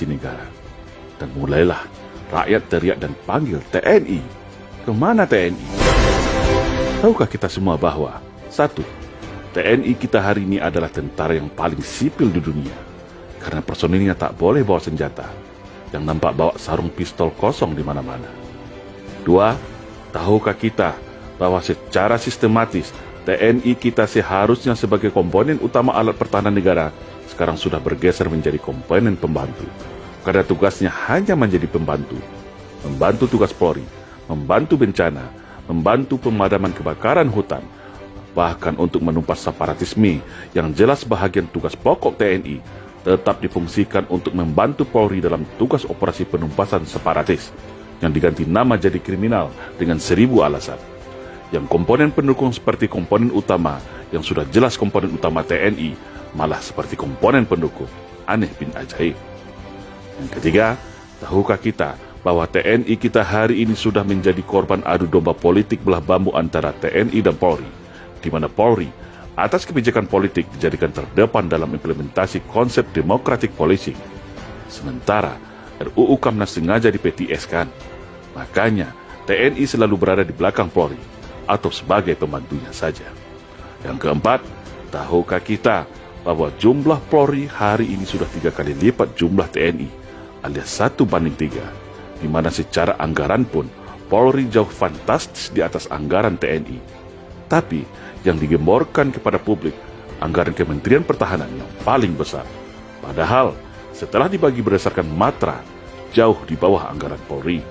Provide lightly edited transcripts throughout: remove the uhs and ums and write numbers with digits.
negara. Dan mulailah rakyat teriak dan panggil TNI. Kemana TNI? Tahukah kita semua bahwa 1. TNI kita hari ini adalah tentara yang paling sipil di dunia, karena personilnya tak boleh bawa senjata, yang nampak bawa sarung pistol kosong di mana-mana. 2. Tahukah kita bahwa secara sistematis TNI kita seharusnya sebagai komponen utama alat pertahanan negara sekarang sudah bergeser menjadi komponen pembantu, karena tugasnya hanya menjadi pembantu, membantu tugas Polri, membantu bencana, membantu pemadaman kebakaran hutan, bahkan untuk menumpas separatisme yang jelas bahagian tugas pokok TNI tetap difungsikan untuk membantu Polri dalam tugas operasi penumpasan separatis yang diganti nama jadi kriminal dengan 1000 alasan. Yang komponen pendukung seperti komponen utama yang sudah jelas komponen utama TNI malah seperti komponen pendukung. Aneh bin ajaib. Yang ketiga, tahukah kita bahwa TNI kita hari ini sudah menjadi korban adu domba politik belah bambu antara TNI dan Polri, di mana Polri atas kebijakan politik dijadikan terdepan dalam implementasi konsep democratic policing. Sementara RUU Kamnas sengaja di-PTS-kan. Makanya TNI selalu berada di belakang Polri atau sebagai pembantunya saja. Yang keempat, tahukah kita bahwa jumlah Polri hari ini sudah 3 kali lipat jumlah TNI, alias 1:3, di mana secara anggaran pun Polri jauh fantastis di atas anggaran TNI. Tapi yang digemborkan kepada publik anggaran Kementerian Pertahanan yang paling besar. Padahal setelah dibagi berdasarkan matra, jauh di bawah anggaran Polri.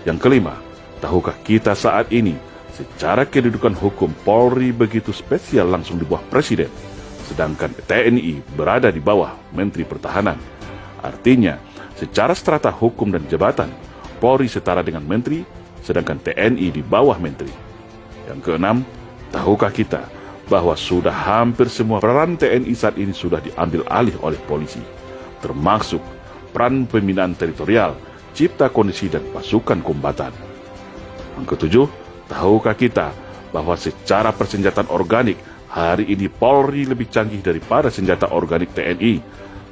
Yang kelima, tahukah kita saat ini secara kedudukan hukum Polri begitu spesial langsung di bawah Presiden, sedangkan TNI berada di bawah Menteri Pertahanan. Artinya, secara strata hukum dan jabatan, Polri setara dengan Menteri, sedangkan TNI di bawah Menteri. Yang keenam, tahukah kita bahwa sudah hampir semua peran TNI saat ini sudah diambil alih oleh polisi, termasuk peran pembinaan teritorial, cipta kondisi dan pasukan kombatan. Yang ketujuh, tahukah kita bahwa secara persenjataan organik, hari ini Polri lebih canggih daripada senjata organik TNI.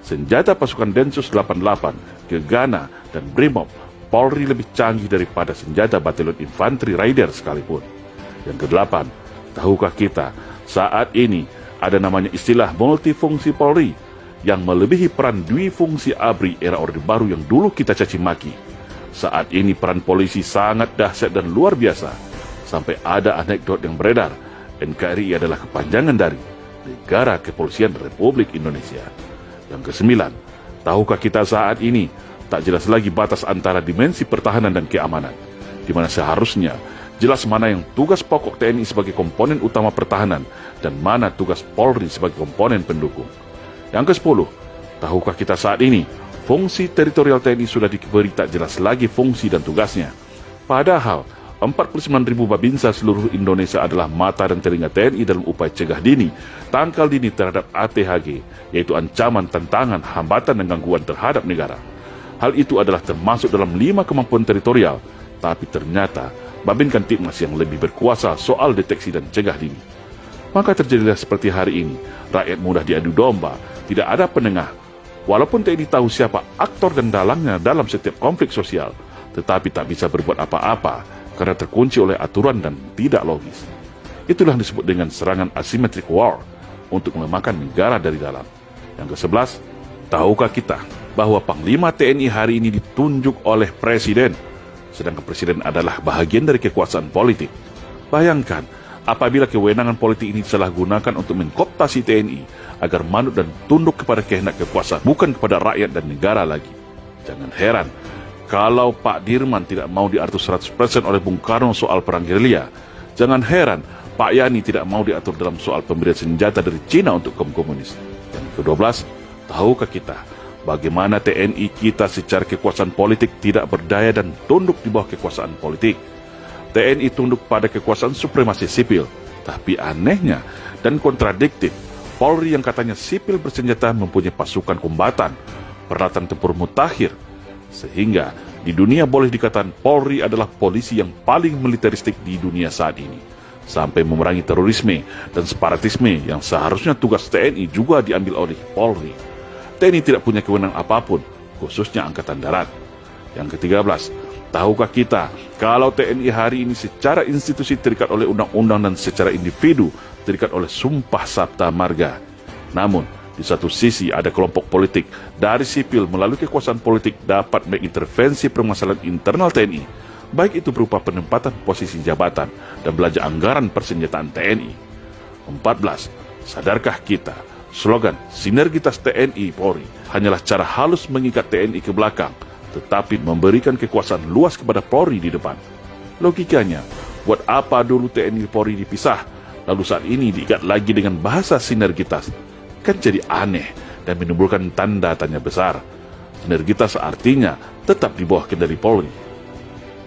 Senjata pasukan Densus 88, Gegana, dan Brimob, Polri lebih canggih daripada senjata Batalion Infanteri Raider sekalipun. Yang kedelapan, tahukah kita saat ini ada namanya istilah multifungsi Polri yang melebihi peran dwifungsi ABRI era Orde Baru yang dulu kita caci maki. Saat ini peran polisi sangat dahsyat dan luar biasa. Sampai ada anekdot yang beredar, NKRI adalah kepanjangan dari Negara Kepolisian Republik Indonesia. Yang kesembilan, tahukah kita saat ini tak jelas lagi batas antara dimensi pertahanan dan keamanan, di mana seharusnya jelas mana yang tugas pokok TNI sebagai komponen utama pertahanan dan mana tugas Polri sebagai komponen pendukung. Yang ke-10, tahukah kita saat ini fungsi teritorial TNI sudah diberi tak jelas lagi fungsi dan tugasnya. Padahal 49.000 babinsa seluruh Indonesia adalah mata dan telinga TNI dalam upaya cegah dini, tangkal dini terhadap ATHG, yaitu ancaman, tantangan, hambatan dan gangguan terhadap negara. Hal itu adalah termasuk dalam 5 kemampuan teritorial, tapi ternyata Babin Kamtibmas yang lebih berkuasa soal deteksi dan cegah dini. Maka terjadilah seperti hari ini, rakyat mudah diadu domba, tidak ada penengah. Walaupun TNI tahu siapa aktor dan dalangnya dalam setiap konflik sosial, tetapi tak bisa berbuat apa-apa karena terkunci oleh aturan dan tidak logis. Itulah yang disebut dengan serangan asymmetric war untuk melemahkan negara dari dalam. Yang ke-11, tahukah kita bahwa Panglima TNI hari ini ditunjuk oleh Presiden, sedangkan Presiden adalah bahagian dari kekuasaan politik. Bayangkan, apabila kewenangan politik ini disalahgunakan untuk mengkooptasi TNI agar manut dan tunduk kepada kehendak kekuasaan, bukan kepada rakyat dan negara lagi. Jangan heran kalau Pak Dirman tidak mau diatur 100% oleh Bung Karno soal perang gerilya. Jangan heran Pak Yani tidak mau diatur dalam soal pemberian senjata dari Cina untuk kaum komunis. Dan ke-12, tahukah kita bagaimana TNI kita secara kekuasaan politik tidak berdaya dan tunduk di bawah kekuasaan politik? TNI tunduk pada kekuasaan supremasi sipil, tapi anehnya dan kontradiktif, Polri yang katanya sipil bersenjata mempunyai pasukan kombatan, peralatan tempur mutakhir, sehingga di dunia boleh dikatakan Polri adalah polisi yang paling militeristik di dunia saat ini, sampai memerangi terorisme dan separatisme yang seharusnya tugas TNI juga diambil oleh Polri. TNI tidak punya kewenangan apapun, khususnya Angkatan Darat. Yang ke-13, tahukah kita kalau TNI hari ini secara institusi terikat oleh undang-undang dan secara individu terikat oleh Sumpah Sabta Marga. Namun, di satu sisi ada kelompok politik dari sipil melalui kekuasaan politik dapat mengintervensi permasalahan internal TNI, baik itu berupa penempatan posisi jabatan dan belanja anggaran persenjataan TNI. 14. Sadarkah kita, slogan sinergitas TNI Polri hanyalah cara halus mengikat TNI ke belakang, tetapi memberikan kekuasaan luas kepada Polri di depan. Logikanya, buat apa dulu TNI Polri dipisah, lalu saat ini diikat lagi dengan bahasa sinergitas? Kan jadi aneh dan menimbulkan tanda tanya besar. Sinergitas artinya tetap di bawah kendali Polri.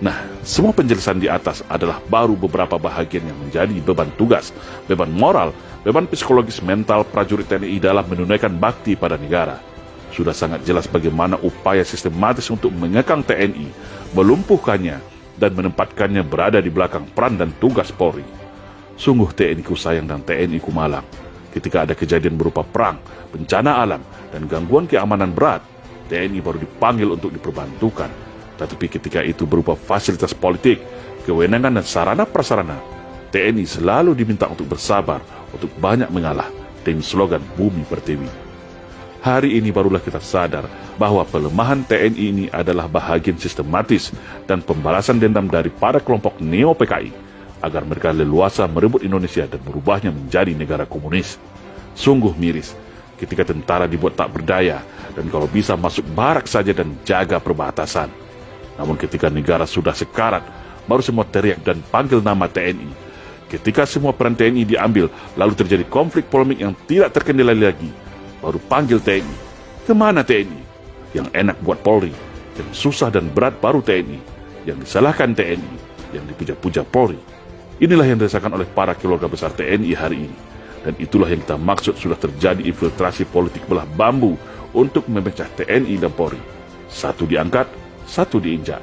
Nah, semua penjelasan di atas adalah baru beberapa bahagian yang menjadi beban tugas, beban moral, beban psikologis mental prajurit TNI dalam menunaikan bakti pada negara. Sudah sangat jelas bagaimana upaya sistematis untuk mengekang TNI, melumpuhkannya, dan menempatkannya berada di belakang peran dan tugas Polri. Sungguh TNI ku sayang dan TNI ku malang. Ketika ada kejadian berupa perang, bencana alam, dan gangguan keamanan berat, TNI baru dipanggil untuk diperbantukan. Tetapi ketika itu berupa fasilitas politik, kewenangan dan sarana prasarana, TNI selalu diminta untuk bersabar, untuk banyak mengalah, demi slogan Bumi Pertiwi. Hari ini barulah kita sadar bahwa pelemahan TNI ini adalah bahagian sistematis dan pembalasan dendam dari para kelompok neo-PKI agar mereka leluasa merebut Indonesia dan merubahnya menjadi negara komunis. Sungguh miris ketika tentara dibuat tak berdaya dan kalau bisa masuk barak saja dan jaga perbatasan. Namun ketika negara sudah sekarat, baru semua teriak dan panggil nama TNI. Ketika semua peran TNI diambil, lalu terjadi konflik polemik yang tidak terkendali lagi, baru panggil TNI. Kemana TNI? Yang enak buat Polri, yang susah dan berat baru TNI, yang disalahkan TNI, yang dipuja-puja Polri. Inilah yang dirasakan oleh para keluarga besar TNI hari ini. Dan itulah yang kita maksud sudah terjadi infiltrasi politik belah bambu untuk memecah TNI dan Polri. Satu diangkat, satu diinjak.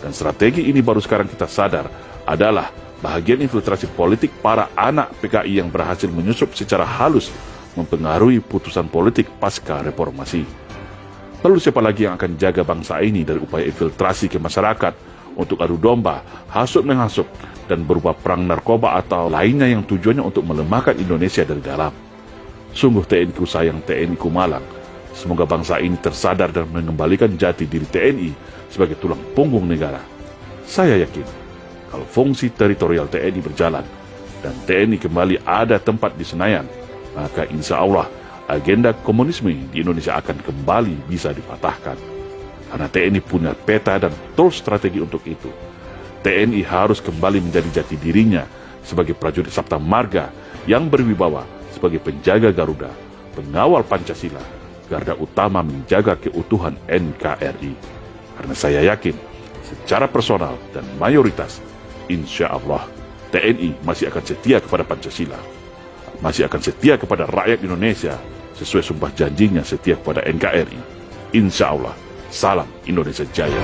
Dan strategi ini baru sekarang kita sadar adalah bahagian infiltrasi politik para anak PKI yang berhasil menyusup secara halus mempengaruhi putusan politik pasca reformasi. Lalu siapa lagi yang akan jaga bangsa ini dari upaya infiltrasi ke masyarakat untuk adu domba, hasut-menghasut, dan berupa perang narkoba atau lainnya yang tujuannya untuk melemahkan Indonesia dari dalam? Sungguh TNI ku sayang, TNI ku malang. Semoga bangsa ini tersadar dan mengembalikan jati diri TNI sebagai tulang punggung negara. Saya yakin, kalau fungsi teritorial TNI berjalan dan TNI kembali ada tempat di Senayan, maka insya Allah agenda komunisme di Indonesia akan kembali bisa dipatahkan. Karena TNI punya peta dan tools strategi untuk itu. TNI harus kembali menjadi jati dirinya sebagai prajurit Sabta Marga yang berwibawa sebagai penjaga Garuda, pengawal Pancasila, garda utama menjaga keutuhan NKRI. Karena saya yakin, secara personal dan mayoritas, insya Allah TNI masih akan setia kepada Pancasila, masih akan setia kepada rakyat Indonesia sesuai sumpah janjinya setia kepada NKRI. Insya Allah, salam Indonesia Jaya.